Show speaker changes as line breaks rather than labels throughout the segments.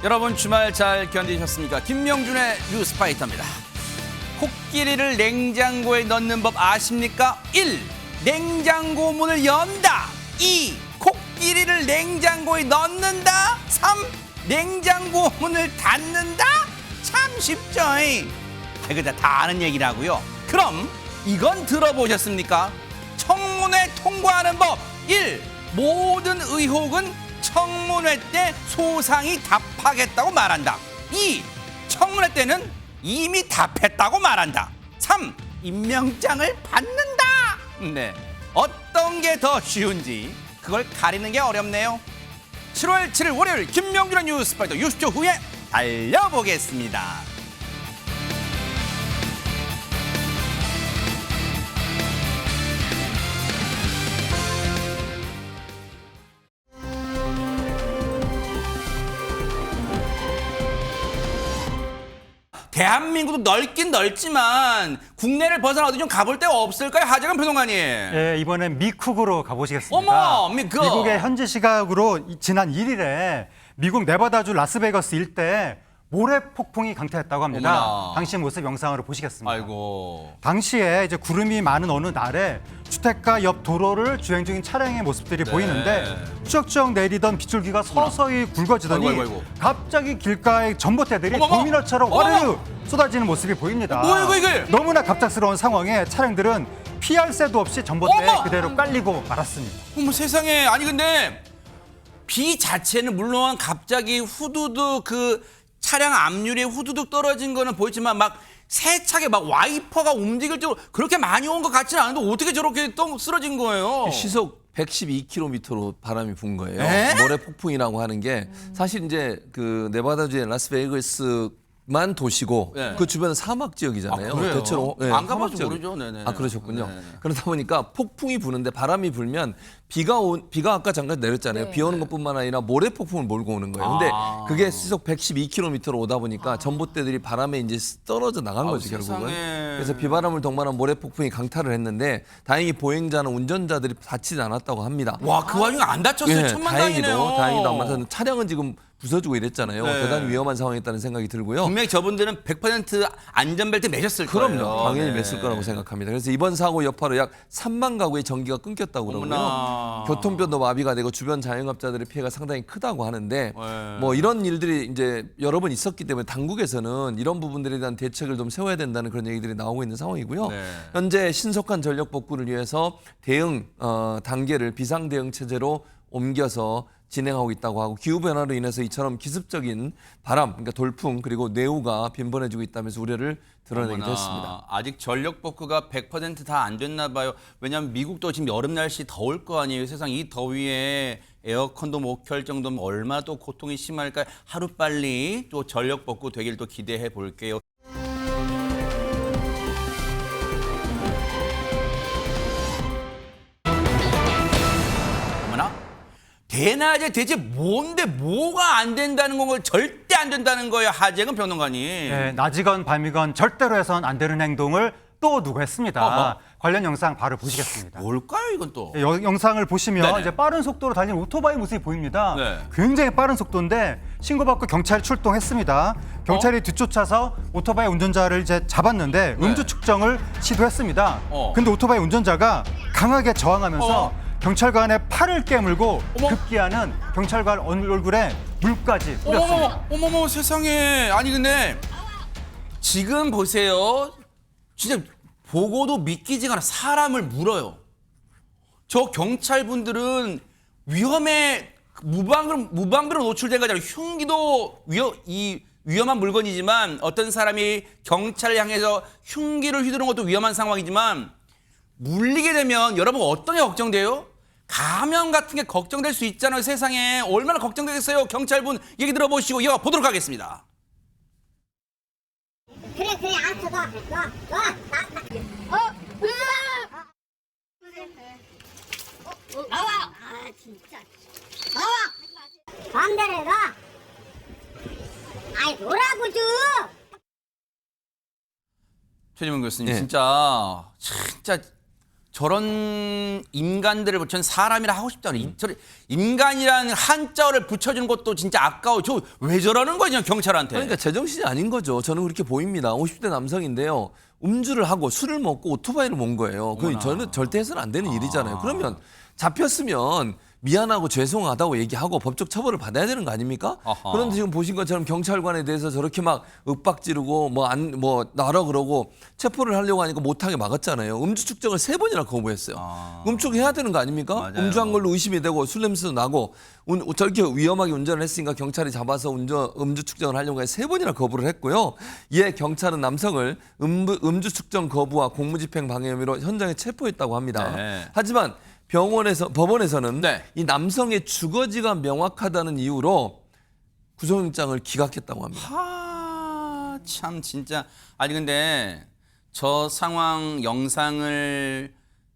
여러분 주말 잘 견디셨습니까? 김명준의 뉴스파이터입니다. 코끼리를 냉장고에 넣는 법 아십니까? 1. 냉장고 문을 연다. 2. 코끼리를 냉장고에 넣는다. 3. 냉장고 문을 닫는다. 참 쉽죠? 이거 다 아는 얘기라고요. 그럼 이건 들어보셨습니까? 청문회 통과하는 법. 1. 모든 의혹은 청문회 때 소상히 답하겠다고 말한다. 2. 청문회 때는 이미 답했다고 말한다. 3. 임명장을 받는다. 네, 어떤 게 더 쉬운지 그걸 가리는 게 어렵네요. 7월 7일 월요일 김명준의 뉴스파이터 60초 후에 알려보겠습니다. 대한민국도 넓긴 넓지만 국내를 벗어나 어디 좀 가볼 데가 없을까요? 하재근 평론가님.
예, 이번엔 미쿡으로 가보시겠습니다.
어머,
미국의 현지 시각으로 지난 1일에 미국 네바다주 라스베이거스 일대에 모래 폭풍이 강타했다고 합니다.
어머나.
당시 모습 영상으로 보시겠습니다.
아이고.
당시에 이제 구름이 많은 어느 날에 주택가 옆 도로를 주행 중인 차량의 모습들이 보이는데 추적추적 내리던 빗줄기가 서서히 굵어지더니
아이고.
갑자기 길가에 전봇대들이
어머머.
도미노처럼 와르르 쏟아지는 모습이 보입니다.
뭐야 이거?
너무나 갑작스러운 상황에 차량들은 피할 새도 없이 전봇대에
어머.
그대로 깔리고 말았습니다.
어머 세상에. 아니 근데 비 자체는 물론 갑자기 후두둑 그 차량 앞유리에 후두둑 떨어진 거는 보였지만 막 세차게 막 와이퍼가 움직일 정도로 그렇게 많이 온 것 같지는 않은데 어떻게 저렇게 또 쓰러진 거예요?
시속 112km로 바람이 분 거예요.
에?
모래 폭풍이라고 하는 게 사실 이제 그 네바다주의 라스베이거스만 도시고
네.
그 주변은 사막 지역이잖아요.
아, 그래요?
대체로
안 가봐서
사막 지역.
모르죠. 네네.
아 그러셨군요.
네네.
그러다 보니까 폭풍이 부는데 바람이 불면 비가 아까 잠깐 내렸잖아요. 비 오는 것뿐만 아니라 모래 폭풍을 몰고 오는 거예요. 근데
아.
그게 시속 112km로 오다 보니까 전봇대들이 바람에 이제 떨어져 나간 거죠 결국은.
세상에.
그래서 비바람을 동반한 모래 폭풍이 강타를 했는데 다행히 보행자나 운전자들이 다치지 않았다고 합니다.
와, 그 와중에 안 다쳤어요.
예,
천만다행이네요.
다행히도 안 맞았는데 차량은 지금 부서지고 이랬잖아요.
네.
대단히 위험한 상황이었다는 생각이 들고요.
분명히 저분들은 100% 안전벨트 매셨을 거예요.
그럼요. 당연히
네.
맸을 거라고 생각합니다. 그래서 이번 사고 여파로 약 3만 가구의 전기가 끊겼다고 그러고요.
어머나.
교통편도 마비가 되고 주변 자영업자들의 피해가 상당히 크다고 하는데
네.
뭐 이런 일들이 이제 여러 번 있었기 때문에 당국에서는 이런 부분들에 대한 대책을 좀 세워야 된다는 그런 얘기들이 나오고 있는 상황이고요.
네.
현재 신속한 전력 복구를 위해서 대응 단계를 비상 대응 체제로 옮겨서 진행하고 있다고 하고 기후변화로 인해서 이처럼 기습적인 바람, 그러니까 돌풍 그리고 뇌우가 빈번해지고 있다면서 우려를 드러내기도
어머나,
했습니다.
아직 전력 복구가 100% 다 안 됐나 봐요. 왜냐하면 미국도 지금 여름 날씨 더울 거 아니에요. 세상 이 더위에 에어컨도 못 켤 정도면 얼마나 또 고통이 심할까. 하루빨리 또 전력 복구 되길 또 기대해 볼게요. 어머나. 대낮에 대체 뭔데 뭐가 안 된다는 건 절대 안 된다는 거예요. 하재근 평론가님.
예, 낮이건 밤이건 절대로 해선 안 되는 행동을 또 누가 했습니다.
어허.
관련 영상 바로 보시겠습니다.
뭘까요 이건 또?
예, 영상을 보시면
네네.
이제 빠른 속도로 달리는 오토바이 모습이 보입니다.
네.
굉장히 빠른 속도인데 신고받고 경찰이 출동했습니다. 경찰이 뒤쫓아서 오토바이 운전자를 이제 잡았는데
네.
음주 측정을 시도했습니다.
어.
근데 오토바이 운전자가 강하게 저항하면서
어.
경찰관의 팔을 깨물고
어머.
급기야는 경찰관 얼굴에 물까지 뿌렸습니다.
어머머 세상에. 아니 근데 지금 보세요. 진짜 보고도 믿기지가 않아. 사람을 물어요. 저 경찰분들은 위험에 무방비로 노출된 거잖아요. 흉기도 위험한 물건이지만 어떤 사람이 경찰을 향해서 흉기를 휘두르는 것도 위험한 상황이지만 물리게 되면 여러분 어떤 게 걱정돼요? 감염 같은 게 걱정될 수 있잖아요. 세상에 얼마나 걱정되겠어요. 경찰분 얘기 들어보시고 이어 보도록 하겠습니다.
그래 알았어 놔 나와 아 진짜 나와 마음대로 해라 아이 뭐라고 좀
최지문 교수님
네.
진짜 저런 인간들을 전 사람이라 하고 싶지 않아요. 저런 인간이라는 한자어를 붙여주는 것도 진짜 아까워. 저 왜 저러는 거냐 경찰한테.
그러니까 제정신이 아닌 거죠. 저는 그렇게 보입니다. 50대 남성인데요. 음주를 하고 술을 먹고 오토바이를 몬 거예요. 그 저는 절대 해서는 안 되는 일이잖아요. 그러면 잡혔으면 미안하고 죄송하다고 얘기하고 법적 처벌을 받아야 되는 거 아닙니까?
아하.
그런데 지금 보신 것처럼 경찰관에 대해서 저렇게 막 윽박 지르고 뭐 나라 그러고 체포를 하려고 하니까 못하게 막았잖아요. 음주 측정을 3번이나 거부했어요. 음축해야 되는 거 아닙니까?
맞아요.
음주한 걸로 의심이 되고 술 냄새도 나고 저렇게 위험하게 운전을 했으니까 경찰이 잡아서 음주 측정을 하려고 해서 3번이나 거부를 했고요. 이에 경찰은 남성을 음주 측정 거부와 공무집행 방해 혐의로 현장에 체포했다고 합니다.
네.
하지만 법원에서는
네.
이 남성의 주거지가 명확하다는 이유로 구속영장을 기각했다고 합니다.
참 진짜 아니 근데 저 상황 영상을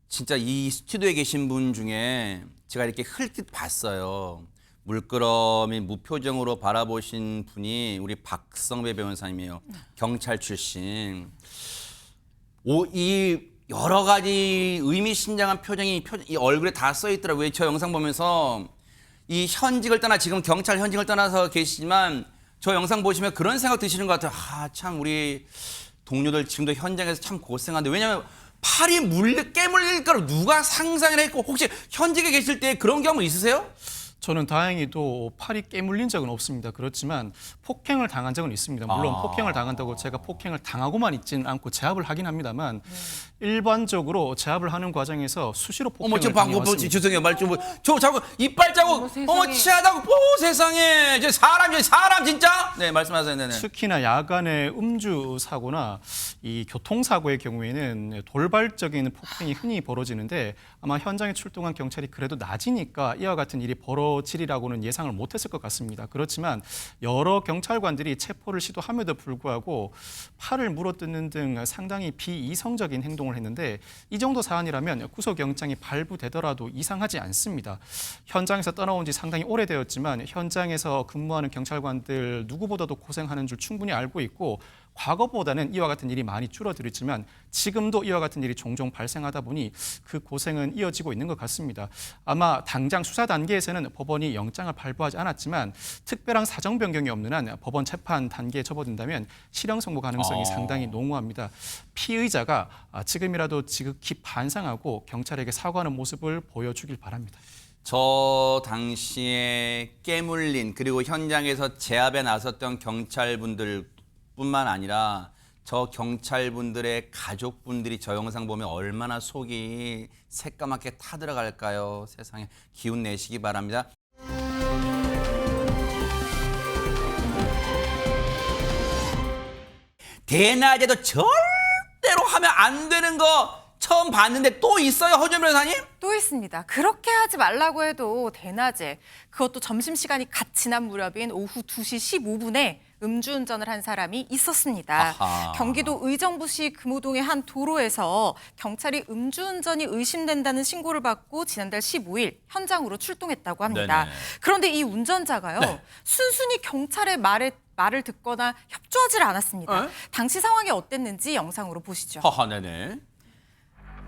진짜 이 스튜디오에 계신 분 중에 제가 이렇게 흘낏 봤어요. 물끄러미 무표정으로 바라보신 분이 우리 박성배 변호사님이에요. 경찰 출신. 이 여러 가지 의미심장한 표정이 이 얼굴에 다 써 있더라고요. 저 영상 보면서 이 현직을 떠나 지금 경찰 현직을 떠나서 계시지만 저 영상 보시면 그런 생각 드시는 것 같아요. 참 우리 동료들 지금도 현장에서 참 고생한데 왜냐면 팔이 깨물릴 거를 누가 상상을 했고 혹시 현직에 계실 때 그런 경험 있으세요?
저는 다행히도 팔이 깨물린 적은 없습니다. 그렇지만 폭행을 당한 적은 있습니다. 물론 폭행을 당한다고 제가 폭행을 당하고만 있지는 않고 제압을 하긴 합니다만 일반적으로 제압을 하는 과정에서 수시로 폭행을
지금 방금
당해왔습니다.
죄송해요 말 좀 저 자꾸 이빨 자국 치하다고 세상에 저 사람 진짜 네 말씀하세요. 네네.
특히나 야간에 음주 사고나 이 교통사고의 경우에는 돌발적인 폭행이 흔히 벌어지는데 아마 현장에 출동한 경찰이 그래도 낮이니까 이와 같은 일이 벌어지리라고는 예상을 못했을 것 같습니다. 그렇지만 여러 경찰관들이 체포를 시도함에도 불구하고 팔을 물어뜯는 등 상당히 비이성적인 행동을 했는데 이 정도 사안이라면 구속영장이 발부되더라도 이상하지 않습니다. 현장에서 떠나온 지 상당히 오래되었지만 현장에서 근무하는 경찰관들 누구보다도 고생하는 줄 충분히 알고 있고 과거보다는 이와 같은 일이 많이 줄어들었지만 지금도 이와 같은 일이 종종 발생하다 보니 그 고생은 이어지고 있는 것 같습니다. 아마 당장 수사 단계에서는 법원이 영장을 발부하지 않았지만 특별한 사정 변경이 없는 한 법원 재판 단계에 접어든다면 실형 선고 가능성이 상당히 농후합니다. 피의자가 지금이라도 지극히 반성하고 경찰에게 사과하는 모습을 보여주길 바랍니다.
저 당시에 깨물린 그리고 현장에서 제압에 나섰던 경찰분들 뿐만 아니라 저 경찰분들의 가족분들이 저 영상 보면 얼마나 속이 새까맣게 타들어갈까요? 세상에 기운 내시기 바랍니다. 대낮에도 절대로 하면 안 되는 거 처음 봤는데 또 있어요, 허준 변호사님?
또 있습니다. 그렇게 하지 말라고 해도 대낮에 그것도 점심시간이 갓 지난 무렵인 오후 2시 15분에 음주운전을 한 사람이 있었습니다.
아하.
경기도 의정부시 금호동의 한 도로에서 경찰이 음주운전이 의심된다는 신고를 받고 지난달 15일 현장으로 출동했다고 합니다.
네네.
그런데 이 운전자가요.
네.
순순히 경찰의 말을 듣거나 협조하지 않았습니다.
어?
당시 상황이 어땠는지 영상으로 보시죠.
하하, 네네.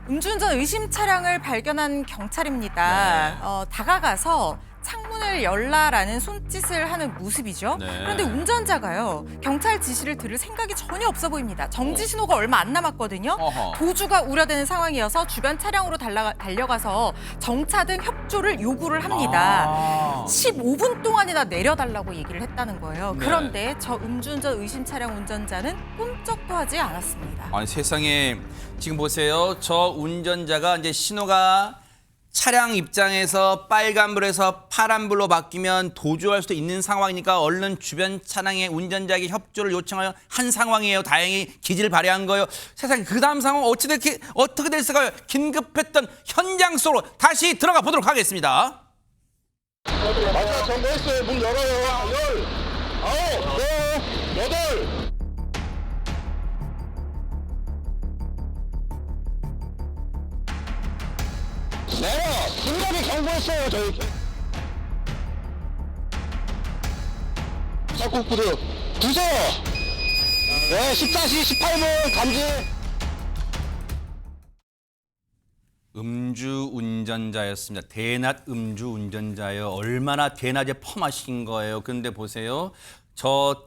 음주운전 의심 차량을 발견한 경찰입니다.
네.
다가가서 창문을 열라라는 손짓을 하는 모습이죠.
네.
그런데 운전자가요. 경찰 지시를 들을 생각이 전혀 없어 보입니다. 정지 신호가 얼마 안 남았거든요.
어허.
도주가 우려되는 상황이어서 주변 차량으로 달려가서 정차 등 협조를 요구를 합니다. 15분 동안이나 내려달라고 얘기를 했다는 거예요.
네.
그런데 저 음주운전 의심 차량 운전자는 꿈쩍도 하지 않았습니다.
아니 세상에 지금 보세요. 저 운전자가 이제 신호가 차량 입장에서 빨간불에서 파란불로 바뀌면 도주할 수도 있는 상황이니까 얼른 주변 차량의 운전자에게 협조를 요청하여 한 상황이에요. 다행히 기지를 발휘한 거예요. 세상에 그 다음 상황 어떻게 됐을까요? 긴급했던 현장 속으로 다시 들어가 보도록 하겠습니다.
아까 정보했어요. 문 열어요. 10, 9, 8. 내가 분명히 경고했어요. 저희 sak국부대 주세요. 네, 14시 18분 감지.
음주 운전자였습니다. 대낮 음주 운전자예요. 얼마나 대낮에 퍼마신 거예요. 근데 보세요. 저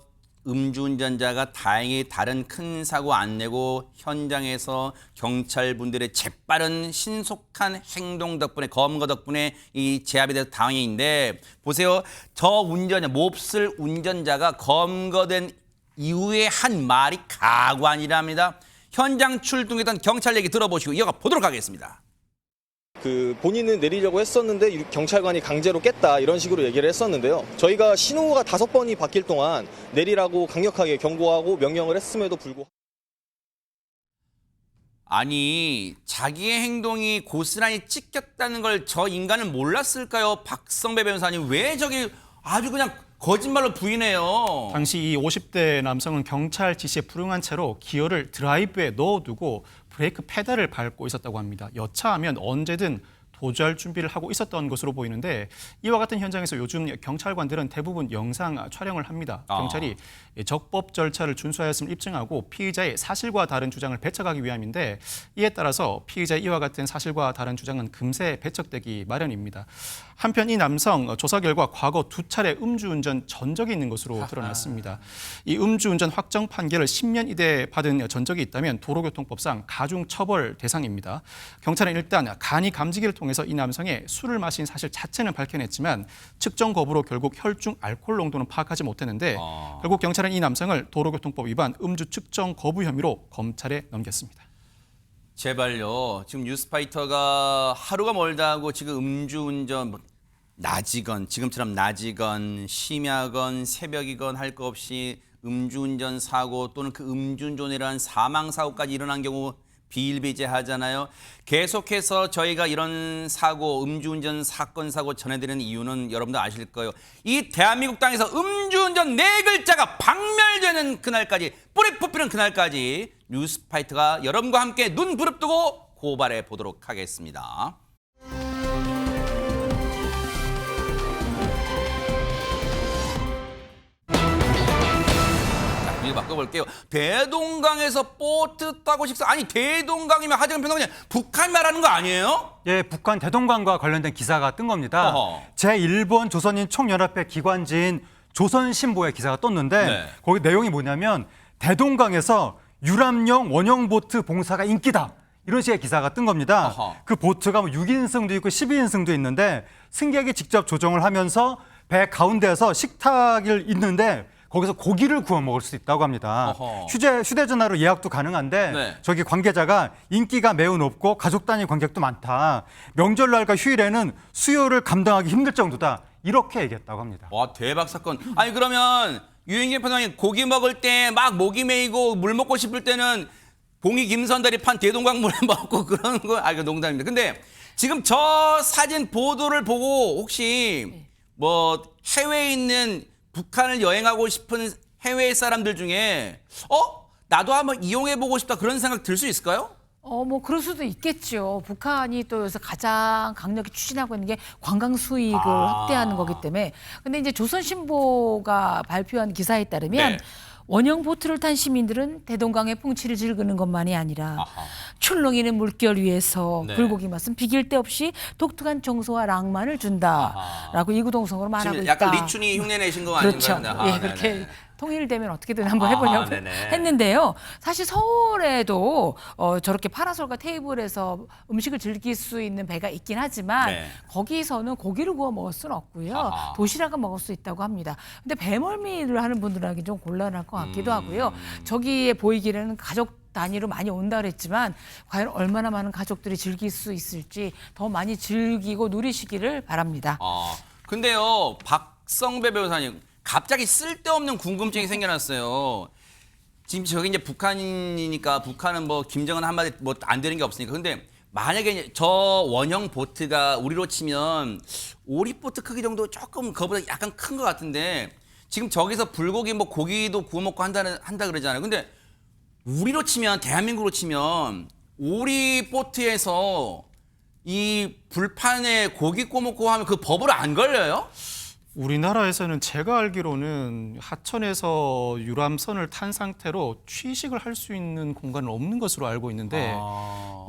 음주 운전자가 다행히 다른 큰 사고 안 내고 현장에서 경찰분들의 재빠른 신속한 행동 덕분에 검거 덕분에 이 제압이 돼서 다행인데 보세요. 저 운전자 몹쓸 운전자가 검거된 이후에 한 말이 가관이랍니다. 현장 출동했던 경찰 얘기 들어보시고 이어가 보도록 하겠습니다.
그 본인은 내리려고 했었는데 경찰관이 강제로 깼다 이런 식으로 얘기를 했었는데요. 저희가 신호가 5번이 바뀔 동안 내리라고 강력하게 경고하고 명령을 했음에도 불구하고
아니 자기의 행동이 고스란히 찍혔다는 걸 저 인간은 몰랐을까요? 박성배 변호사님 왜 저기 아주 그냥 거짓말로 부인해요.
당시 이 50대 남성은 경찰 지시에 불응한 채로 기어를 드라이브에 넣어두고 브레이크 페달을 밟고 있었다고 합니다. 여차하면 언제든 도주할 준비를 하고 있었던 것으로 보이는데 이와 같은 현장에서 요즘 경찰관들은 대부분 영상 촬영을 합니다. 경찰이 적법 절차를 준수하였음을 입증하고 피의자의 사실과 다른 주장을 배척하기 위함인데 이에 따라서 피의자의 이와 같은 사실과 다른 주장은 금세 배척되기 마련입니다. 한편 이 남성 조사 결과 과거 2차례 음주운전 전적이 있는 것으로 드러났습니다. 이 음주운전 확정 판결을 10년 이내 받은 전적이 있다면 도로교통법상 가중처벌 대상입니다. 경찰은 일단 간이 감지기를 통해서 이 남성의 술을 마신 사실 자체는 밝혀냈지만 측정 거부로 결국 혈중 알코올 농도는 파악하지 못했는데 결국 경찰은 이 남성을 도로교통법 위반 음주 측정 거부 혐의로 검찰에 넘겼습니다.
제발요. 지금 뉴스파이터가 하루가 멀다 하고 지금 음주운전 낮이건 지금처럼 낮이건 심야건 새벽이건 할 거 없이 음주운전 사고 또는 그 음주운전이란 사망사고까지 일어난 경우 비일비재하잖아요. 계속해서 저희가 이런 사고, 음주운전 사건 사고 전해드리는 이유는 여러분도 아실 거예요. 이 대한민국 땅에서 음주운전 4글자가 박멸되는 그날까지, 뿌리 뽑히는 그날까지 뉴스파이터가 여러분과 함께 눈 부릅뜨고 고발해 보도록 하겠습니다. 바꿔볼게요. 대동강에서 보트 타고 식사. 아니 대동강이면 하재근 평론가님 북한 말하는 거 아니에요?
예, 북한 대동강과 관련된 기사가 뜬 겁니다. 제1본 조선인 총연합회 기관지인 조선신보에 기사가 떴는데
네.
거기 내용이 뭐냐면 대동강에서 유람용 원형 보트 봉사가 인기다. 이런 식의 기사가 뜬 겁니다.
어허.
그 보트가 6인승도 있고 12인승도 있는데 승객이 직접 조정을 하면서 배 가운데에서 식탁을 있는데 거기서 고기를 구워 먹을 수 있다고 합니다. 휴대전화로 예약도 가능한데
네.
저기 관계자가 인기가 매우 높고 가족 단위 관객도 많다. 명절날과 휴일에는 수요를 감당하기 힘들 정도다. 이렇게 얘기했다고 합니다.
와 대박 사건. 아니 그러면 유인경 평론가님 고기 먹을 때 막 목이 메이고 물 먹고 싶을 때는 봉이 김선달이 판 대동강 물에 먹고 그러는 거. 아 이거 농담입니다. 근데 지금 저 사진 보도를 보고 혹시 뭐 해외에 있는 북한을 여행하고 싶은 해외 사람들 중에 나도 한번 이용해보고 싶다 그런 생각 들 수 있을까요?
뭐 그럴 수도 있겠죠. 북한이 또 여기서 가장 강력히 추진하고 있는 게 관광 수익을 확대하는 거기 때문에. 근데 이제 조선신보가 발표한 기사에 따르면
네.
원형 보트를 탄 시민들은 대동강의 풍치를 즐기는 것만이 아니라 출렁이는 물결 위에서
네.
불고기 맛은 비길 데 없이 독특한 정서와 낭만을 준다라고 이구동성으로 말하고
지금
있다.
약간 리춘이 흉내 내신 거
그렇죠.
아닌가요?
예, 그렇게 통일되면 어떻게든 한번 해보려고
네네.
했는데요. 사실 서울에도 저렇게 파라솔과 테이블에서 음식을 즐길 수 있는 배가 있긴 하지만
네.
거기서는 고기를 구워 먹을 수는 없고요.
아하.
도시락을 먹을 수 있다고 합니다. 근데 배멀미를 하는 분들에게 좀 곤란할 것 같기도 하고요. 저기에 보이기에는 가족 단위로 많이 온다 그랬지만 과연 얼마나 많은 가족들이 즐길 수 있을지 더 많이 즐기고 누리시기를 바랍니다.
근데요 박성배 변호사님 갑자기 쓸데없는 궁금증이 생겨났어요. 지금 저기 이제 북한이니까 북한은 뭐 김정은 한마디 뭐 안 되는 게 없으니까. 근데 만약에 저 원형 보트가 우리로 치면 오리보트 크기 정도 조금 그거보다 약간 큰 것 같은데 지금 저기서 불고기 뭐 고기도 구워 먹고 한다 그러잖아요. 근데 우리로 치면 대한민국으로 치면 오리보트에서 이 불판에 고기 구워 먹고 하면 그 법으로 안 걸려요?
우리나라에서는 제가 알기로는 하천에서 유람선을 탄 상태로 취식을 할 수 있는 공간은 없는 것으로 알고 있는데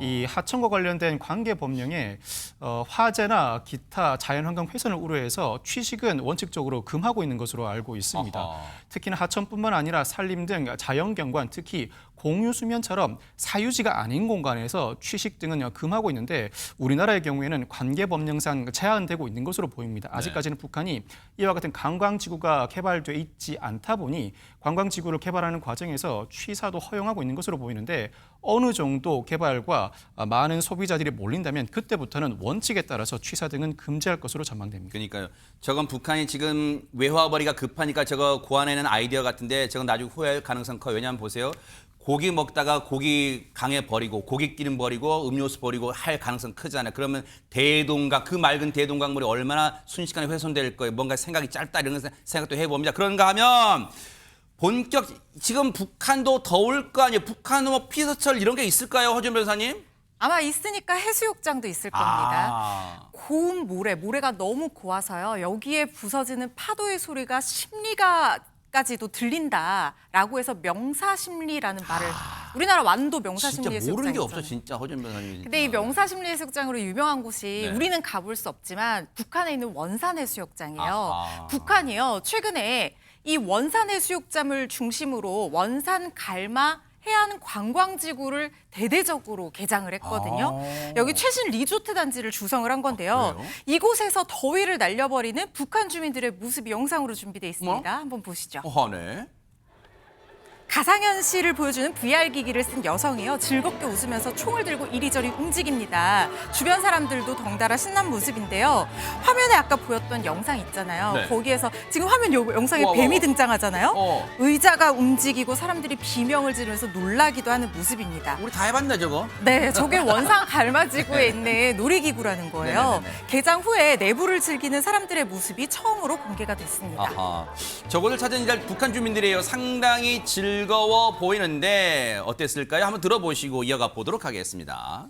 이 하천과 관련된 관계 법령에 화재나 기타 자연환경 훼손을 우려해서 취식은 원칙적으로 금하고 있는 것으로 알고 있습니다. 특히나 하천뿐만 아니라 산림 등 자연경관, 특히 공유수면처럼 사유지가 아닌 공간에서 취식 등은 금하고 있는데 우리나라의 경우에는 관계법령상 제한되고 있는 것으로 보입니다. 아직까지는 북한이 이와 같은 관광지구가 개발돼 있지 않다 보니 관광지구를 개발하는 과정에서 취사도 허용하고 있는 것으로 보이는데 어느 정도 개발과 많은 소비자들이 몰린다면 그때부터는 원칙에 따라서 취사 등은 금지할 것으로 전망됩니다.
그러니까요. 저건 북한이 지금 외화벌이가 급하니까 저거 고안해낸 아이디어 같은데 저건 나중에 후회할 가능성 커요. 왜냐하면 보세요. 고기 먹다가 고기 강에 버리고 고기 기름 버리고 음료수 버리고 할 가능성 크잖아요. 그러면 대동강, 그 맑은 대동강물이 얼마나 순식간에 훼손될 거예요. 뭔가 생각이 짧다 이런 생각도 해봅니다. 그런가 하면 본격 지금 북한도 더울 거 아니에요. 북한은 뭐 피서철 이런 게 있을까요, 허준 변호사님?
아마 있으니까 해수욕장도 있을 겁니다. 고운 모래가 너무 고와서요. 여기에 부서지는 파도의 소리가 심리가까지도 들린다라고 해서 명사심리라는 말을 우리나라 완도 명사심리
진짜
해수욕장
모르는 게 없어
있잖아요.
진짜 허준 변호사님.
근데 이 명사심리 해수욕장으로 유명한 곳이
네.
우리는 가볼 수 없지만 북한에 있는 원산 해수욕장이에요.
아하.
북한이요 최근에 이 원산 해수욕장을 중심으로 원산 갈마 해안 관광지구를 대대적으로 개장을 했거든요. 여기 최신 리조트 단지를 구성을 한 건데요.
그래요?
이곳에서 더위를 날려버리는 북한 주민들의 모습이 영상으로 준비되어 있습니다. 한번 보시죠.
네.
가상현실을 보여주는 VR 기기를 쓴 여성이요. 즐겁게 웃으면서 총을 들고 이리저리 움직입니다. 주변 사람들도 덩달아 신난 모습인데요. 화면에 아까 보였던 영상 있잖아요.
네.
거기에서 지금 화면 영상에
우와,
뱀이
우와.
등장하잖아요.
어.
의자가 움직이고 사람들이 비명을 지르면서 놀라기도 하는 모습입니다.
우리 다 해봤나 저거?
네, 저게 원산 갈마지구에 있는 놀이기구라는 거예요.
네네네.
개장 후에 내부를 즐기는 사람들의 모습이 처음으로 공개가 됐습니다.
아하. 저곳을 찾은 이들 북한 주민들이에요. 상당히 즐거워 보이는데 어땠을까요? 한번 들어보시고 이어가 보도록 하겠습니다.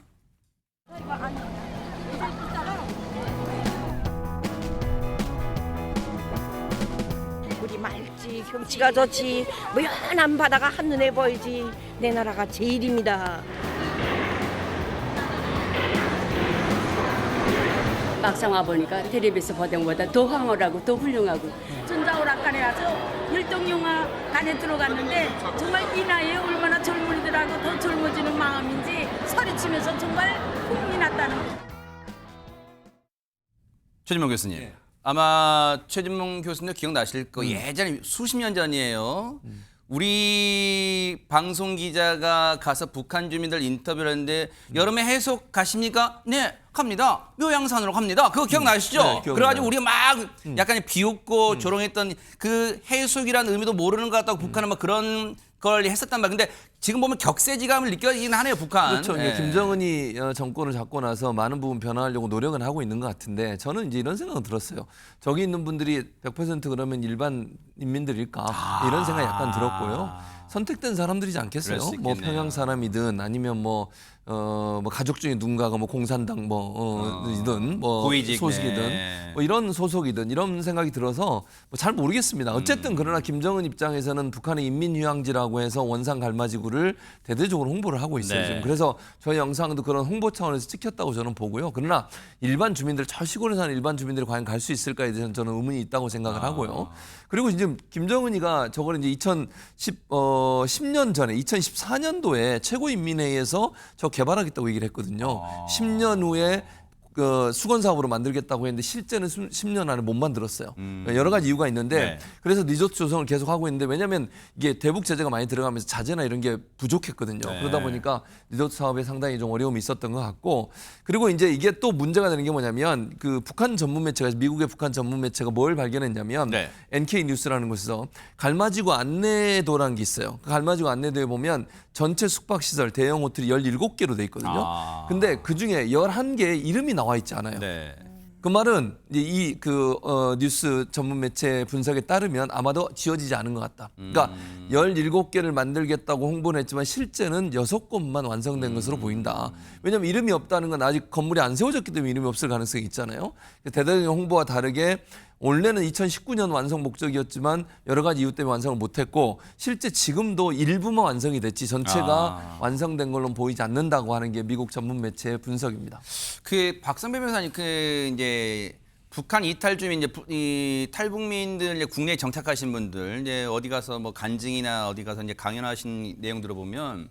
물이 맑지, 경치가 좋지, 모연한 바다가 한눈에 보이지. 내 나라가 제일입니다.
막상 와보니까 텔레비에서 보던 것보다 더 황홀하고 더 훌륭하고
전자오락관에 와서 일동영화관에 들어갔는데 정말 이 나이에 얼마나 젊은이들하고 더 젊어지는 마음인지 소리치면서 정말 흥이 났다는 거.
최진봉 교수님. 아마 최진봉 교수님도 기억나실 거 예전에 수십 년 전이에요. 우리 방송 기자가 가서 북한 주민들 인터뷰를 했는데 여름에 해속 가십니까? 네, 갑니다. 묘양산으로 갑니다. 그거 기억나시죠?
네, 기억나요.
그래가지고 우리가 막 약간 비웃고 조롱했던 그 해속이라는 의미도 모르는 것 같다고 북한은 막 그런 걸 했었단 말이에요. 근데 지금 보면 격세지감을 느끼긴 하네요, 북한.
그렇죠.
네.
김정은이 정권을 잡고 나서 많은 부분 변화하려고 노력은 하고 있는 것 같은데 저는 이제 이런 생각은 들었어요. 저기 있는 분들이 100% 그러면 일반 인민들일까 이런 생각이 약간 들었고요. 선택된 사람들이지 않겠어요?
그럴 수
뭐
있겠네요.
평양 사람이든 아니면 뭐 가족 중에 누군가가 뭐 공산당 이든 뭐
고위직,
소속이든
네.
뭐 이런 소속이든 이런 생각이 들어서 뭐 잘 모르겠습니다. 어쨌든 그러나 김정은 입장에서는 북한의 인민휴양지라고 해서 원산 갈마지구를 대대적으로 홍보를 하고 있어요.
네.
지금. 그래서 저희 영상도 그런 홍보 차원에서 찍혔다고 저는 보고요. 그러나 일반 주민들, 저 시골에 사는 일반 주민들이 과연 갈 수 있을까에 대해서는 저는 의문이 있다고 생각을 하고요. 그리고 이제 김정은이가 저걸 이제 10년 전에 2014년도에 최고인민회의에서 저 개발하겠다고 얘기를 했거든요. 10년 후에 그 수건 사업으로 만들겠다고 했는데 실제는 10년 안에 못 만들었어요. 여러 가지 이유가 있는데
네.
그래서 리조트 조성을 계속 하고 있는데 왜냐하면 이게 대북 제재가 많이 들어가면서 자재나 이런 게 부족했거든요.
네.
그러다 보니까 리조트 사업에 상당히 좀 어려움이 있었던 것 같고 그리고 이제 이게 또 문제가 되는 게 뭐냐면 그 북한 전문 매체가 미국의 북한 전문 매체가 뭘 발견했냐면
네.
NK 뉴스라는 곳에서 갈마지구 안내도라는 게 있어요. 그 갈마지구 안내도에 보면 전체 숙박시설 대형 호텔이 17개로 돼 있거든요. 근데 그중에 11개의 이름이 나와 있지 않아요.
네.
그 말은 이제 뉴스 전문 매체 분석에 따르면 아마도 지어지지 않은 것 같다. 그러니까 17개를 만들겠다고 홍보는 했지만 실제는 6곳만 완성된 것으로 보인다. 왜냐하면 이름이 없다는 건 아직 건물이 안 세워졌기 때문에 이름이 없을 가능성이 있잖아요. 대대적인 홍보와 다르게 원래는 2019년 완성 목적이었지만 여러 가지 이유 때문에 완성을 못했고 실제 지금도 일부만 완성이 됐지 전체가 완성된 걸로 보이지 않는다고 하는 게 미국 전문 매체의 분석입니다.
그 박성배 변호사님 그 이제 북한 이탈 주민 이제 이 탈북민들 이제 국내에 정착하신 분들 이제 어디 가서 뭐 간증이나 어디 가서 이제 강연하신 내용 들어보면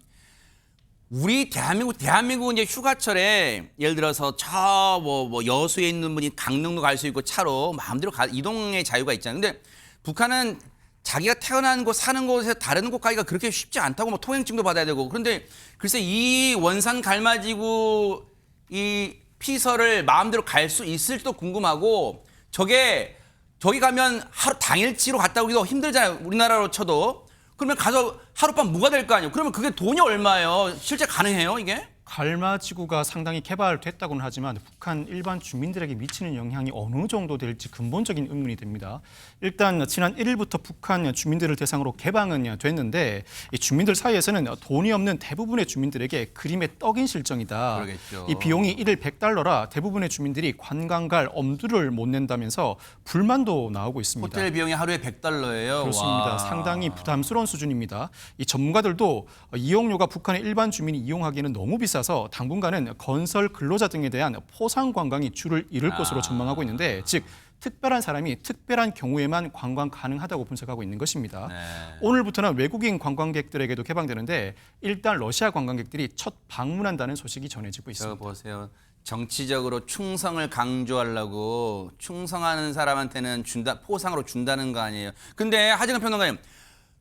우리 대한민국 이제 휴가철에 예를 들어서 저 뭐 여수에 있는 분이 강릉도 갈 수 있고 차로 마음대로 이동의 자유가 있잖아요. 근데 북한은 자기가 태어난 곳 사는 곳에서 다른 곳 가기가 그렇게 쉽지 않다고 뭐 통행증도 받아야 되고 그런데 글쎄 이 원산 갈마지구 이 피서를 마음대로 갈 수 있을지도 궁금하고 저기 가면 하루 당일치로 갔다 오기도 힘들잖아요. 우리나라로 쳐도. 그러면 가서 하룻밤 무가 될 거 아니에요. 그러면 그게 돈이 얼마예요? 실제 가능해요, 이게?
갈마지구가 상당히 개발됐다고는 하지만 북한 일반 주민들에게 미치는 영향이 어느 정도 될지 근본적인 의문이 됩니다. 일단 지난 1일부터 북한 주민들을 대상으로 개방은 됐는데 이 주민들 사이에서는 돈이 없는 대부분의 주민들에게 그림의 떡인 실정이다.
그러겠죠.
이 비용이 1일 $100라 대부분의 주민들이 관광 갈 엄두를 못 낸다면서 불만도 나오고 있습니다.
호텔 비용이 하루에 $100예요.
그렇습니다.
와.
상당히 부담스러운 수준입니다. 이 전문가들도 이용료가 북한의 일반 주민이 이용하기에는 너무 비싸서 당분간은 건설 근로자 등에 대한 포상 관광이 줄을 이룰 것으로 전망하고 있는데 즉 특별한 사람이 특별한 경우에만 관광 가능하다고 분석하고 있는 것입니다.
네.
오늘부터는 외국인 관광객들에게도 개방되는데 일단 러시아 관광객들이 첫 방문한다는 소식이 전해지고
저
있습니다.
보세요. 정치적으로 충성을 강조하려고 충성하는 사람한테는 포상으로 준다는 거 아니에요. 근데 하재근 평론가님,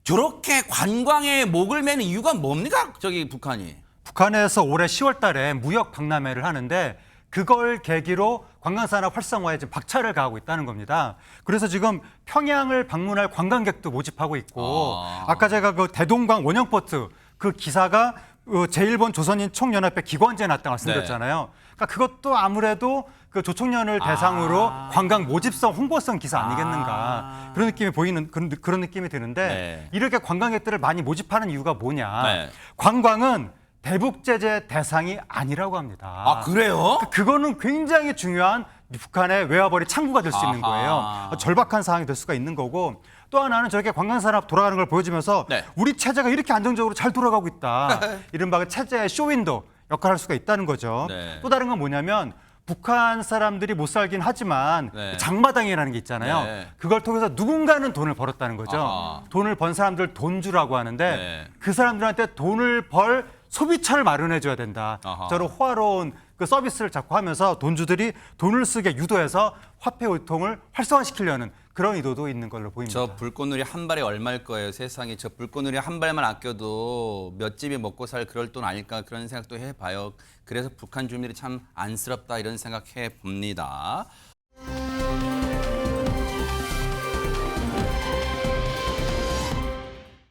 저렇게 관광에 목을 매는 이유가 뭡니까? 저기 북한이.
북한에서 올해 10월 달에 무역 박람회를 하는데 그걸 계기로 관광산업 활성화에 지금 박차를 가하고 있다는 겁니다. 그래서 지금 평양을 방문할 관광객도 모집하고 있고 아까 제가 그 대동강 원형보트 그 기사가 제1본 조선인 총연합회 기관지에 났다 말씀드렸잖아요. 그러니까 그것도 아무래도 그 조총련을 대상으로 관광 모집성 홍보성 기사 아니겠는가 그런 느낌이 보이는 그런 느낌이 드는데
네.
이렇게 관광객들을 많이 모집하는 이유가 뭐냐?
네.
관광은 대북 제재 대상이 아니라고 합니다.
아, 그래요?
그거는 굉장히 중요한 북한의 외화벌이 창구가 될 수 있는 거예요. 절박한 상황이 될 수가 있는 거고 또 하나는 저렇게 관광산업 돌아가는 걸 보여주면서
네.
우리 체제가 이렇게 안정적으로 잘 돌아가고 있다. 이른바 그 체제의 쇼윈도 역할을 할 수가 있다는 거죠.
네.
또 다른 건 뭐냐면 북한 사람들이 못 살긴 하지만
네.
장마당이라는 게 있잖아요.
네.
그걸 통해서 누군가는 돈을 벌었다는 거죠.
아하.
돈을 번 사람들 돈주라고 하는데
네.
그 사람들한테 돈을 벌 소비처를 마련해 줘야 된다.
아하.
저런 호화로운 그 서비스를 자꾸 하면서 돈주들이 돈을 쓰게 유도해서 화폐 유통을 활성화시키려는 그런 의도도 있는 걸로 보입니다.
저 불꽃놀이 한 발에 얼마일 거예요, 세상에. 저 불꽃놀이 한 발만 아껴도 몇 집이 먹고 살 그럴 돈 아닐까 그런 생각도 해봐요. 그래서 북한 주민들이 참 안쓰럽다 이런 생각해 봅니다.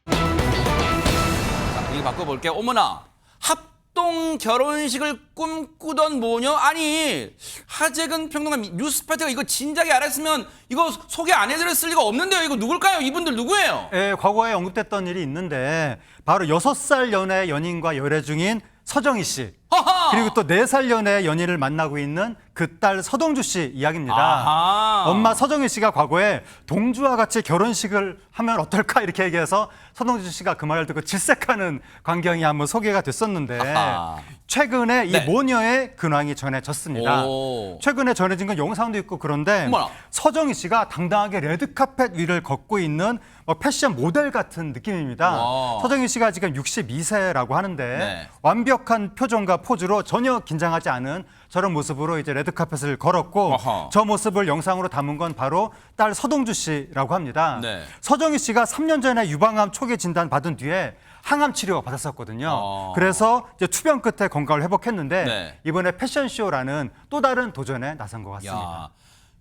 자, 이거 바꿔볼게요. 어머나, 합동 결혼식을 꿈꾸던 모녀? 아니, 하재근 평론가 뉴스파트가 이거 진작에 알았으면 이거 소개 안 해드렸을 리가 없는데요. 이거 누굴까요? 이분들 누구예요?
예, 과거에 언급됐던 일이 있는데 바로 6살 연애 연인과 열애 중인 서정희 씨
허허!
그리고 또 4살 연애 연인을 만나고 있는 그 딸 서동주 씨 이야기입니다.
아하.
엄마 서정희 씨가 과거에 동주와 같이 결혼식을 하면 어떨까 이렇게 얘기해서 서동주 씨가 그 말을 듣고 질색하는 광경이 한번 소개가 됐었는데
아하.
최근에 이
네.
모녀의 근황이 전해졌습니다.
오.
최근에 전해진 건 영상도 있고 그런데
어머나.
서정희 씨가 당당하게 레드카펫 위를 걷고 있는 패션 모델 같은 느낌입니다.
와.
서정희 씨가 지금 62세라고 하는데
네.
완벽한 표정과 포즈로 전혀 긴장하지 않은 저런 모습으로 이제 레드카펫을 걸었고
어허.
저 모습을 영상으로 담은 건 바로 딸 서동주 씨라고 합니다.
네.
서정희 씨가 3년 전에 유방암 초기 진단 받은 뒤에 항암 치료 받았었거든요. 그래서 이제 투병 끝에 건강을 회복했는데
네.
이번에 패션쇼라는 또 다른 도전에 나선 것 같습니다.
야,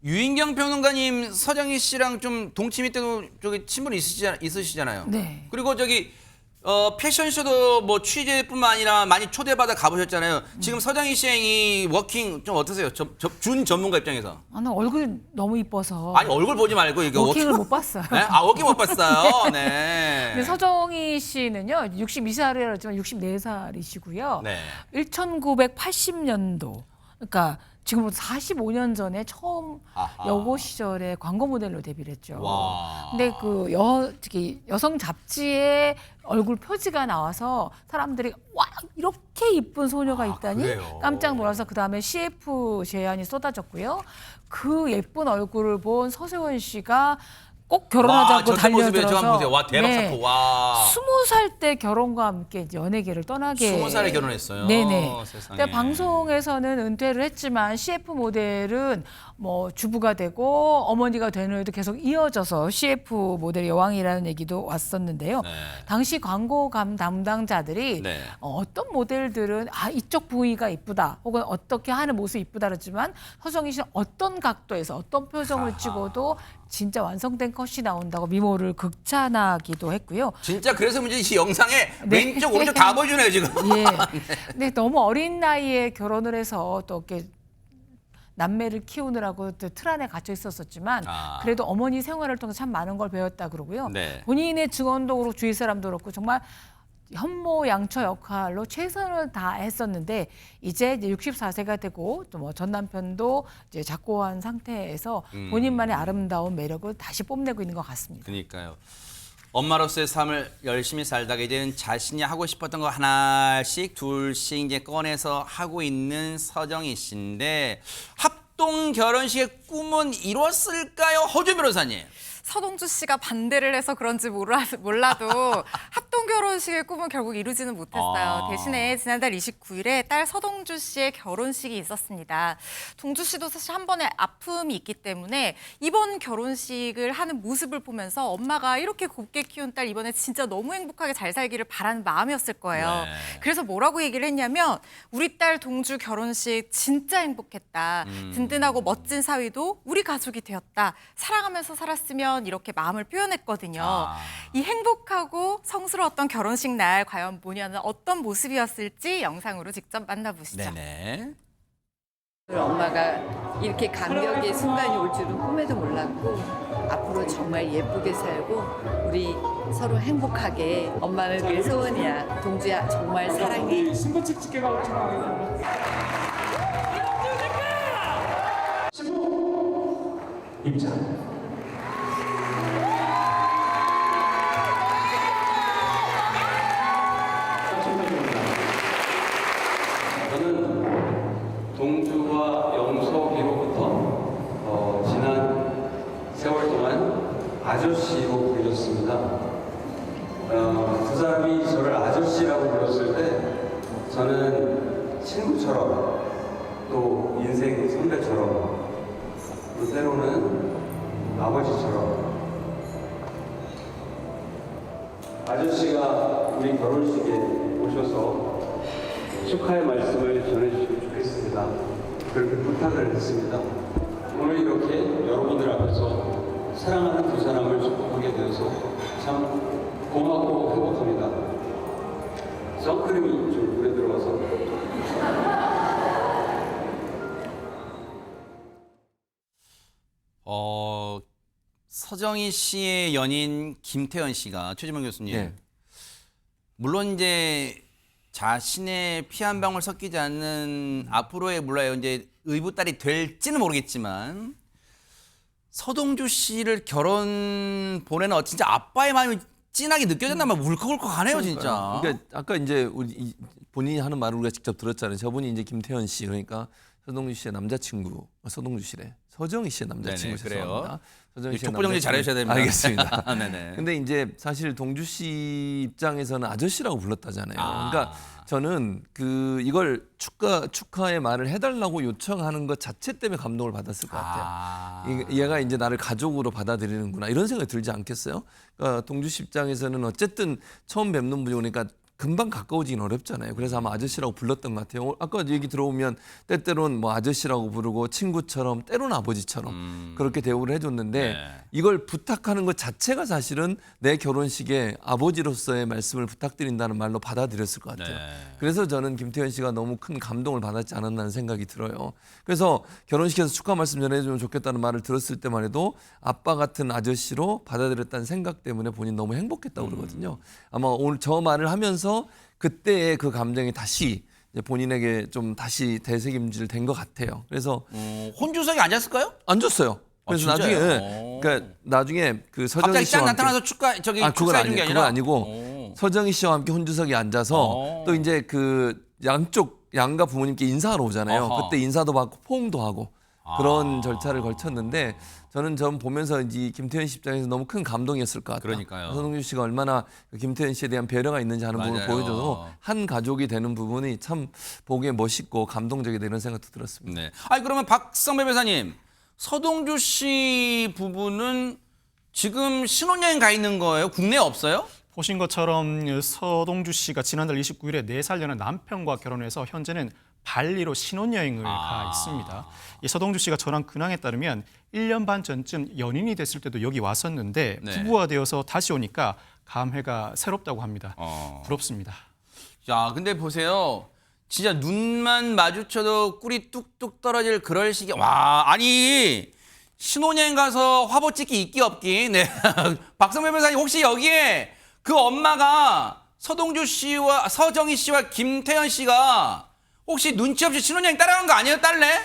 유인경 평론가님 서정희 씨랑 좀 동치미 때도 저기 친분 있으시잖아요.
네.
그리고 저기 패션쇼도 뭐 취재뿐만 아니라 많이 초대받아 가보셨잖아요. 지금 서정희 씨의 워킹 좀 어떠세요? 준 전문가 입장에서.
아, 나 얼굴 너무 이뻐서
아니 얼굴 보지 말고 이거
워킹을 못 봤어요.
네? 아 워킹 못 봤어요. 네.
근데 서정희 씨는요 62살이라지만 64살이시고요.
네.
1980년도 그러니까 지금부터 45년 전에 처음
아하.
여고 시절에 광고 모델로 데뷔를 했죠.
와.
근데 그 특히 여성 잡지에 얼굴 표지가 나와서 사람들이 와 이렇게 이쁜 소녀가 있다니
그래요?
깜짝 놀라서 그 다음에 CF 제안이 쏟아졌고요. 그 예쁜 얼굴을 본 서세원 씨가 꼭 결혼하자고
저때 모습에 저 한번
달려들어서
보세요. 와 대박 사건. 와.
20살 때 결혼과 함께 이제 연예계를 떠나게
20살에 결혼했어요.
네네.
세상에.
근데 방송에서는 은퇴를 했지만 CF 모델은 뭐 주부가 되고 어머니가 되는 일도 계속 이어져서 CF 모델의 여왕이라는 얘기도 왔었는데요.
네.
당시 광고감 담당자들이
네.
어떤 모델들은 이쪽 부위가 이쁘다 혹은 어떻게 하는 모습이 이쁘다 그러지만 서정희 씨는 어떤 각도에서 어떤 표정을 찍어도 진짜 완성된 컷이 나온다고 미모를 극찬하기도 했고요.
진짜 그래서 문제 이 영상에
네.
왼쪽 오른쪽 다 보여주네요 지금.
예. 근데 너무 어린 나이에 결혼을 해서 또 이렇게 남매를 키우느라고 또 틀 안에 갇혀 있었었지만 그래도 어머니 생활을 통해서 참 많은 걸 배웠다 그러고요.
네.
본인의 증언도 그렇고 주위 사람도 그렇고 정말 현모양처 역할로 최선을 다했었는데 이제 64세가 되고 또 뭐 전 남편도 이제 작고한 상태에서 본인만의 아름다운 매력을 다시 뽐내고 있는 것 같습니다.
그러니까요. 엄마로서의 삶을 열심히 살다가 이제는 자신이 하고 싶었던 거 하나씩 둘씩 이제 꺼내서 하고 있는 서정희 씨인데 합동 결혼식의 꿈은 이뤘을까요? 허준 변호사님.
서동주 씨가 반대를 해서 그런지 몰라도 합동 결혼식의 꿈은 결국 이루지는 못했어요. 대신에 지난달 29일에 딸 서동주 씨의 결혼식이 있었습니다. 동주 씨도 사실 한 번의 아픔이 있기 때문에 이번 결혼식을 하는 모습을 보면서 엄마가 이렇게 곱게 키운 딸 이번에 진짜 너무 행복하게 잘 살기를 바라는 마음이었을 거예요.
네.
그래서 뭐라고 얘기를 했냐면 우리 딸 동주 결혼식 진짜 행복했다. 든든하고 멋진 사위도 우리 가족이 되었다. 사랑하면서 살았으면 이렇게 마음을 표현했거든요. 이 행복하고 성스러웠던 결혼식 날 과연 모녀는 어떤 모습이었을지 영상으로 직접 만나보시죠.
네네.
엄마가 이렇게 감격의 순간이 올 줄은 꿈에도 몰랐고 앞으로 정말 예쁘게 살고 우리 서로 행복하게 엄마는 늘 소원이야. 동주야 정말 사랑해.
신부집 집게 가고 신부 입장.
저는 동주와 영석이로부터 지난 세월 동안 아저씨로 불렸습니다. 두 사람이 저를 아저씨라고 불렀을 때 저는 친구처럼 또 인생 선배처럼 또 때로는 아버지처럼 아저씨가 우리 결혼식에 오셔서 축하의 말씀을 전해주시면 좋겠습니다. 그렇게 부탁을 했습니다. 오늘 이렇게 여러분들 앞에서 사랑하는 두 사람을 축복하게 되어서 참 고맙고 행복합니다. 선크림이 좀 물에 들어가서
서정희 씨의 연인 김태현 씨가 최지만 교수님.
네.
물론 이제 자신의 피 한 방울 섞이지 않는 앞으로의 몰라요 이제 의붓딸이 될지는 모르겠지만 서동주 씨를 결혼 보내는 진짜 아빠의 마음이 진하게 느껴졌나면 울컥울컥하네요 진짜.
그러니까 아까 이제 우리 본인이 하는 말을 우리가 직접 들었잖아요. 저분이 이제 김태현 씨 그러니까 서동주 씨의 남자친구 서동주 씨래. 서정희 씨의 남자친구
네네, 그래요.
죄송합니다. 서정희 씨의
족보 정리 잘해주셔야 됩니다.
알겠습니다.
네네.
근데 이제 사실 동주 씨 입장에서는 아저씨라고 불렀다잖아요. 그러니까 저는 이걸 축하의 말을 해달라고 요청하는 것 자체 때문에 감동을 받았을 것 같아요. 얘가 이제 나를 가족으로 받아들이는구나 이런 생각이 들지 않겠어요? 그러니까 동주 씨 입장에서는 어쨌든 처음 뵙는 분이 오니까 금방 가까워지긴 어렵잖아요. 그래서 아마 아저씨라고 불렀던 것 같아요. 아까 얘기 들어오면 때때로는 뭐 아저씨라고 부르고 친구처럼 때로는 아버지처럼 그렇게 대우를 해줬는데 이걸 부탁하는 것 자체가 사실은 내 결혼식에 아버지로서의 말씀을 부탁드린다는 말로 받아들였을 것 같아요. 그래서 저는 김태현 씨가 너무 큰 감동을 받았지 않았나는 생각이 들어요. 그래서 결혼식에서 축하 말씀 전해주면 좋겠다는 말을 들었을 때만 해도 아빠 같은 아저씨로 받아들였다는 생각 때문에 본인 너무 행복했다고 그러거든요. 아마 오늘 저 말을 하면서 그때의 그 감정이 다시 이제 본인에게 좀 다시 대책임질 된 것 같아요. 그래서
혼주석에 앉았을까요?
안 줬어요. 그래서 나중에 그러니까 나중에 그 서정희
갑자기
씨와
딱
함께
나타나서 축사해 준 게 아니라
그건 아니고 서정희 씨와 함께 혼주석에 앉아서 또 이제 그 양가 부모님께 인사하러 오잖아요.
어허.
그때 인사도 받고 포옹도 하고 그런 절차를 걸쳤는데 저는 보면서 이제 김태현 씨 입장에서 너무 큰 감동이었을 것 같아요.
그러니까요.
서동주 씨가 얼마나 김태현 씨에 대한 배려가 있는지 하는 부분을
맞아요.
보여줘서 한 가족이 되는 부분이 참 보기에 멋있고 감동적이다 이런 생각도 들었습니다.
네. 아니 그러면 박성배 변호사님, 서동주 씨 부부는 지금 신혼여행 가 있는 거예요? 국내에 없어요?
보신 것처럼 서동주 씨가 지난달 29일에 4살 연하 남편과 결혼해서 현재는 발리로 신혼여행을 가 있습니다. 이 서동주 씨가 전한 근황에 따르면 1년 반 전쯤 연인이 됐을 때도 여기 왔었는데
네.
부부가 되어서 다시 오니까 감회가 새롭다고 합니다. 부럽습니다.
야, 근데 보세요. 진짜 눈만 마주쳐도 꿀이 뚝뚝 떨어질 그럴 시기. 와, 아니 신혼여행 가서 화보 찍기 있기 없기. 네. 박성배 변호사님 혹시 여기에 그 엄마가 서동주 씨와 서정희 씨와 김태현 씨가 혹시 눈치 없이 신혼여행 따라간 거 아니에요, 딸래?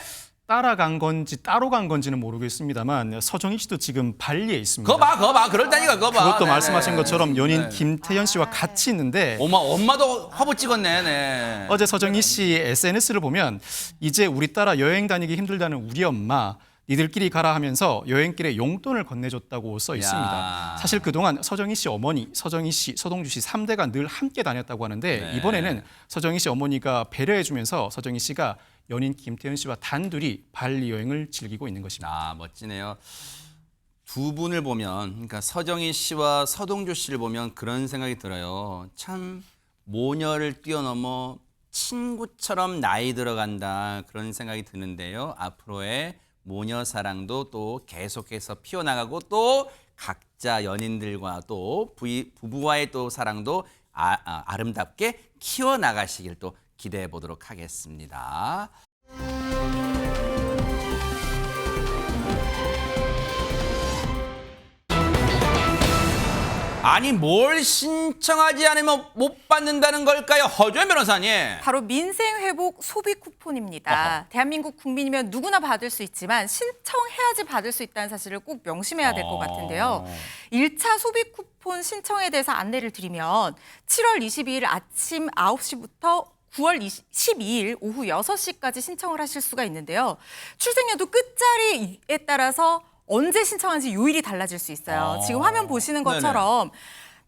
따라간 건지 따로 간 건지는 모르겠습니다만 서정희 씨도 지금 발리에 있습니다.
그거 봐. 그럴다니까, 그거 봐.
그것도
네네.
말씀하신 것처럼 연인
네.
김태현 씨와 같이 있는데
엄마도 화보 찍었네. 네.
어제 서정희 씨 SNS를 보면 이제 우리 딸아 여행 다니기 힘들다는 우리 엄마 니들끼리 가라 하면서 여행길에 용돈을 건네줬다고 써 있습니다.
야.
사실 그동안 서정희 씨 어머니, 서정희 씨, 서동주 씨 3대가 늘 함께 다녔다고 하는데
네.
이번에는 서정희 씨 어머니가 배려해주면서 서정희 씨가 연인 김태현 씨와 단둘이 발리 여행을 즐기고 있는 것입니다.
아, 멋지네요. 두 분을 보면, 그러니까 서정희 씨와 서동주 씨를 보면 그런 생각이 들어요. 참 모녀를 뛰어넘어 친구처럼 나이 들어간다 그런 생각이 드는데요. 앞으로의 모녀 사랑도 또 계속해서 피어나가고 또 각자 연인들과 또 부부와의 또 사랑도 아름답게 키워나가시길 또 기대해 보도록 하겠습니다. 아니 뭘 신청하지 않으면 못 받는다는 걸까요? 허주현 변호사님.
바로 민생회복 소비 쿠폰입니다. 대한민국 국민이면 누구나 받을 수 있지만 신청해야지 받을 수 있다는 사실을 꼭 명심해야 될 것 같은데요. 1차 소비 쿠폰 신청에 대해서 안내를 드리면 7월 22일 아침 9시부터 9월 12일 오후 6시까지 신청을 하실 수가 있는데요. 출생연도 끝자리에 따라서 언제 신청하는지 요일이 달라질 수 있어요. 지금 화면 보시는 것처럼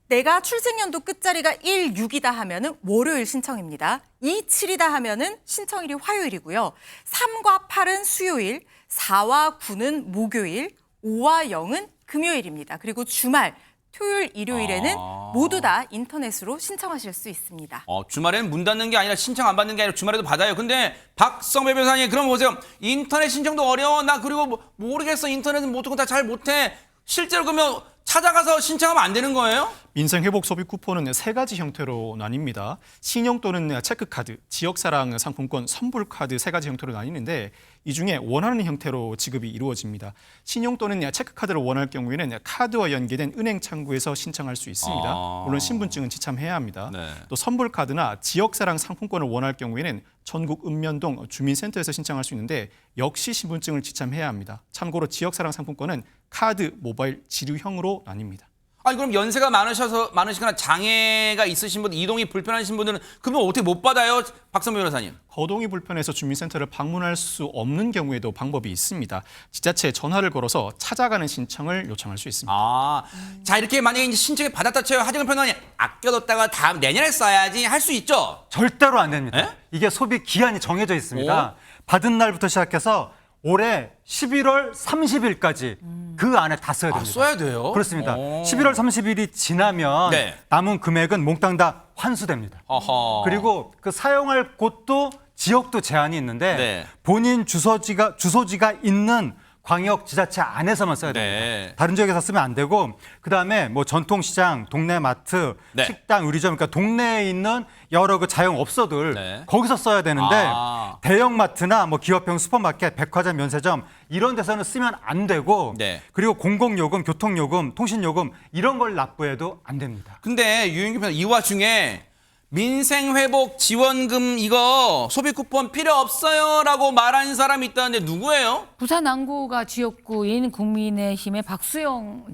내가 출생연도 끝자리가 1, 6이다 하면은 월요일 신청입니다. 2, 7이다 하면은 신청일이 화요일이고요. 3과 8은 수요일, 4와 9는 목요일, 5와 0은 금요일입니다. 그리고 주말, 토요일, 일요일에는 모두 다 인터넷으로 신청하실 수 있습니다.
주말에는 문 닫는 게 아니라 신청 안 받는 게 아니라 주말에도 받아요. 근데 박성배 변호사님 그럼 보세요. 인터넷 신청도 어려워. 나 그리고 모르겠어. 인터넷은 모든 거 다 잘 못해. 실제로 그러면 찾아가서 신청하면 안 되는 거예요?
민생회복 소비 쿠폰은 3가지 형태로 나뉩니다. 신용 또는 체크카드, 지역사랑 상품권, 선불카드 3가지 형태로 나뉘는데 이 중에 원하는 형태로 지급이 이루어집니다. 신용 또는 체크카드를 원할 경우에는 카드와 연계된 은행 창구에서 신청할 수 있습니다. 물론 신분증은 지참해야 합니다.
네.
또 선불카드나 지역사랑 상품권을 원할 경우에는 전국 읍면동 주민센터에서 신청할 수 있는데 역시 신분증을 지참해야 합니다. 참고로 지역사랑 상품권은 카드, 모바일, 지류형으로 나뉩니다.
아니 그럼 연세가 많으시거나 장애가 있으신 분, 이동이 불편하신 분들은 그러면 어떻게 못 받아요? 박성배 변호사님.
거동이 불편해서 주민센터를 방문할 수 없는 경우에도 방법이 있습니다. 지자체에 전화를 걸어서 찾아가는 신청을 요청할 수 있습니다.
자 이렇게 만약에 이제 신청을 받았다 쳐요. 하정은 변호사님 아껴뒀다가 다음 내년에 써야지 할 수 있죠?
절대로 안 됩니다.
에?
이게 소비 기한이 정해져 있습니다. 받은 날부터 시작해서 올해 11월 30일까지 그 안에 다 써야 됩니다.
써야 돼요?
그렇습니다. 11월 30일이 지나면
네.
남은 금액은 몽땅 다 환수됩니다.
어허.
그리고 그 사용할 곳도 지역도 제한이 있는데
네.
본인 주소지가 있는 광역 지자체 안에서만 써야 됩니다.
네.
다른 지역에서 쓰면 안 되고 그다음에 뭐 전통시장, 동네 마트,
네.
식당, 의류점 그러니까 동네에 있는 여러 그 자영업소들
네.
거기서 써야 되는데
아.
대형마트나 뭐 기업형 슈퍼마켓, 백화점, 면세점 이런 데서는 쓰면 안 되고
네.
그리고 공공요금, 교통요금, 통신요금 이런 걸 납부해도 안 됩니다.
근데 유인규 변호사 이 와중에 민생회복 지원금 이거 소비 쿠폰 필요 없어요라고 말한 사람이 있다는데 누구예요?
부산 남구가 지역구인 국민의힘의 박수영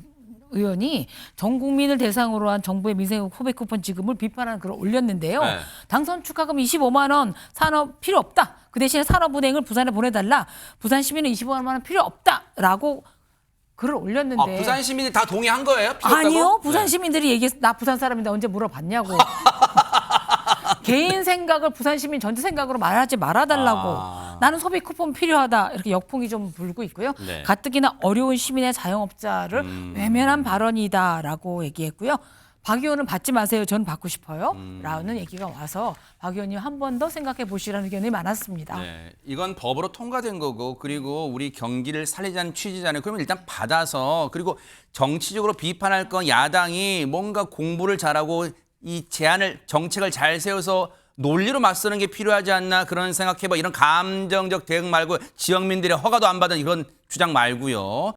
의원이 전 국민을 대상으로 한 정부의 민생 소비 쿠폰 지급을 비판하는 글을 올렸는데요.
네.
당선 축하금 25만 원 산업 필요 없다. 그 대신에 산업은행을 부산에 보내달라. 부산 시민은 25만 원 필요 없다라고 글을 올렸는데.
부산 시민이 다 동의한 거예요? 필요 없다고?
아니요. 부산
네.
시민들이 얘기해서 나 부산 사람인데 언제 물어봤냐고. 개인 생각을 부산 시민 전체 생각으로 말하지 말아달라고. 나는 소비 쿠폰 필요하다. 이렇게 역풍이 좀 불고 있고요.
네.
가뜩이나 어려운 시민의 자영업자를 외면한 발언이다라고 얘기했고요. 박 의원은 받지 마세요. 저는 받고 싶어요. 라는 얘기가 와서 박 의원님 한 번 더 생각해 보시라는 의견이 많았습니다.
네, 이건 법으로 통과된 거고 그리고 우리 경기를 살리자는 취지잖아요. 그러면 일단 받아서 그리고 정치적으로 비판할 건 야당이 뭔가 공부를 잘하고 이 정책을 잘 세워서 논리로 맞서는 게 필요하지 않나 그런 생각해봐. 이런 감정적 대응 말고 지역민들의 허가도 안 받은 이런 주장 말고요.